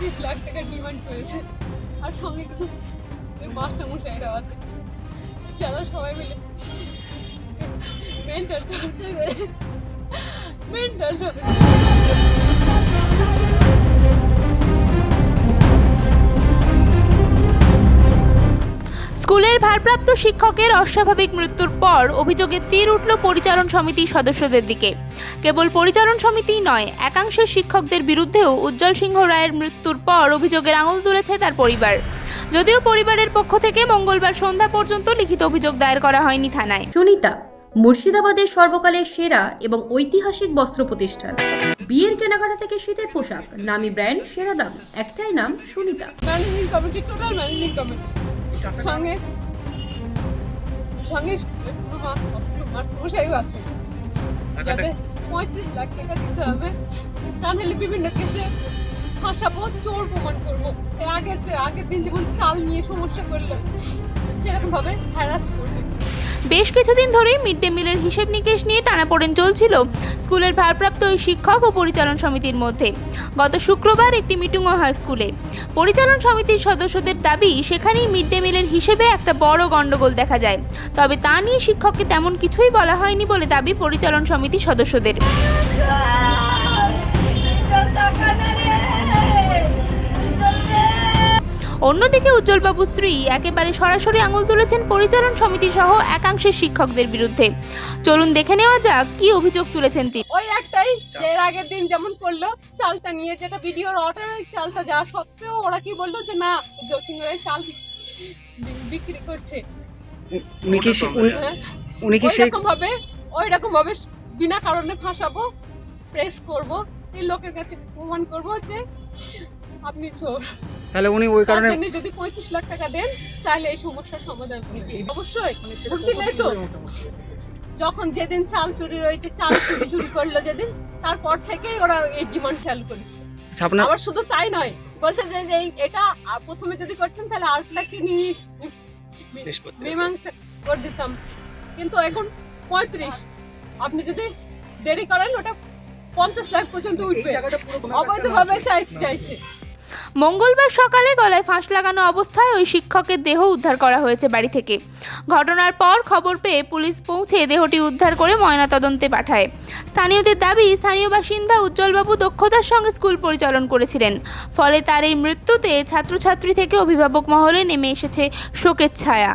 25 লাখ টাকা ডিমান্ড করেছে। আর সঙ্গে কিছু মাস্টার মশাইরাও আছে, যারা সবাই মিলে মেন্টাল টর্চার করে, মেন্টাল স্কুলের ভারপ্রাপ্ত শিক্ষকের অস্বাভাবিক মৃত্যুর পর অভিযোগের তীর উঠল পরিচালন সমিতির সদস্যদের দিকে। কেবল পরিচালন সমিতিই নয়, একাংশের শিক্ষকদের বিরুদ্ধেও উজ্জ্বল সিংহ রায়ের মৃত্যুর পর অভিযোগের আঙুল তুলেছে তার পরিবার। যদিও পরিবারের পক্ষ থেকে মঙ্গলবার সন্ধ্যা পর্যন্ত লিখিত অভিযোগ দায়ের করা হয়নি থানায়। সুনিতা মুর্শিদাবাদের সর্বকালের সেরা এবং ঐতিহাসিক বস্ত্র প্রতিষ্ঠান। বিয়ের কেনাকাটা থেকে শীতের পোশাক, নামি ব্র্যান্ড, সেরা দাম, একটাই নাম Sunita. Managing committee, total managing committee সঙ্গে সঙ্গে মাস্টারমশাইও আছে, যাদের 35 লাখ টাকা দিতে হবে। তা নাহলে বিভিন্ন কেসে ফাঁসাবো, চোর প্রমাণ করবো। আগের দিন যেমন চাল নিয়ে সমস্যা করলো, সেরকম ভাবে হ্যারাস করবে। বেশ কিছুদিন ধরেই মিড ডে মিলের হিসেব নিকেশ নিয়ে টানাপোড়েন চলছিল স্কুলের ভারপ্রাপ্ত ওই শিক্ষক ও পরিচালন সমিতির মধ্যে। গত শুক্রবার একটি মিটিংও হয় স্কুলে। পরিচালন সমিতির সদস্যদের দাবি, সেখানেই মিড ডে মিলের হিসেবে একটা বড় গন্ডগোল দেখা যায়। তবে তা নিয়ে শিক্ষককে তেমন কিছুই বলা হয়নি বলে দাবি পরিচালন সমিতির সদস্যদের। অন্যদিকে উজ্জ্বলবাবুর স্ত্রী একেবারে সরাসরি আঙুল তুলেছেন পরিচালন সমিতি সহ একাংশের শিক্ষকদের বিরুদ্ধে। চলুন দেখে নেওয়া যাক কি অভিযোগ তুলেছেন তিনি। ওই একটাই যে এর আগের দিন যেমন করলো চালটা নিয়ে, যেটা ভিডিওর অটোমেটিক চালটা যাওয়া সত্ত্বেও ওরা কি বললো যে না, উজ্জ্বল সিংহ রায় চাল বিক্রি করছে। উনি কি সেই ওই রকম ভাবে বিনা কারণে ফাঁসাবো, প্রেস করব, এই লোকের কাছে প্রমাণ করব যে আপনি চোর। তাহলে উনি ওই কারণে যদি 25 লাখ টাকা দেন তাহলে এই সমস্যার সমাধান হবে। অবশ্যই বুঝছিলেন তো, যখন যেদিন চাল চুরি রয়েছে, চাল চুরি করলো যেদিন, তারপর থেকেই ওরা এই ডিমান্ড চালু করেছে। আবার শুধু তাই নয়, বলছে যে এটা প্রথমে যদি করতেন তাহলে 8 লাখ নিয়ে মীমাংসা করে দিতাম, কিন্তু এখন 35। আপনি যদি দেরি করেন ওটা 50 লাখ পর্যন্ত উঠবে। অবৈধভাবে চাইছে। মঙ্গলবার সকালে গলায় ফাঁস লাগানো অবস্থায় ওই শিক্ষকের দেহ উদ্ধার করা হয়েছে বাড়ি থেকে। ঘটনার পর খবর পেয়ে পুলিশ পৌঁছে দেহটি উদ্ধার করে ময়নাতদন্তে পাঠায়। স্থানীয়দের দাবি, স্থানীয় বাসিন্দা উজ্জ্বলবাবু দক্ষতার সঙ্গে স্কুল পরিচালন করেছিলেন। ফলে তার এই মৃত্যুতে ছাত্রছাত্রী থেকে অভিভাবক মহলে নেমে এসেছে শোকের ছায়া।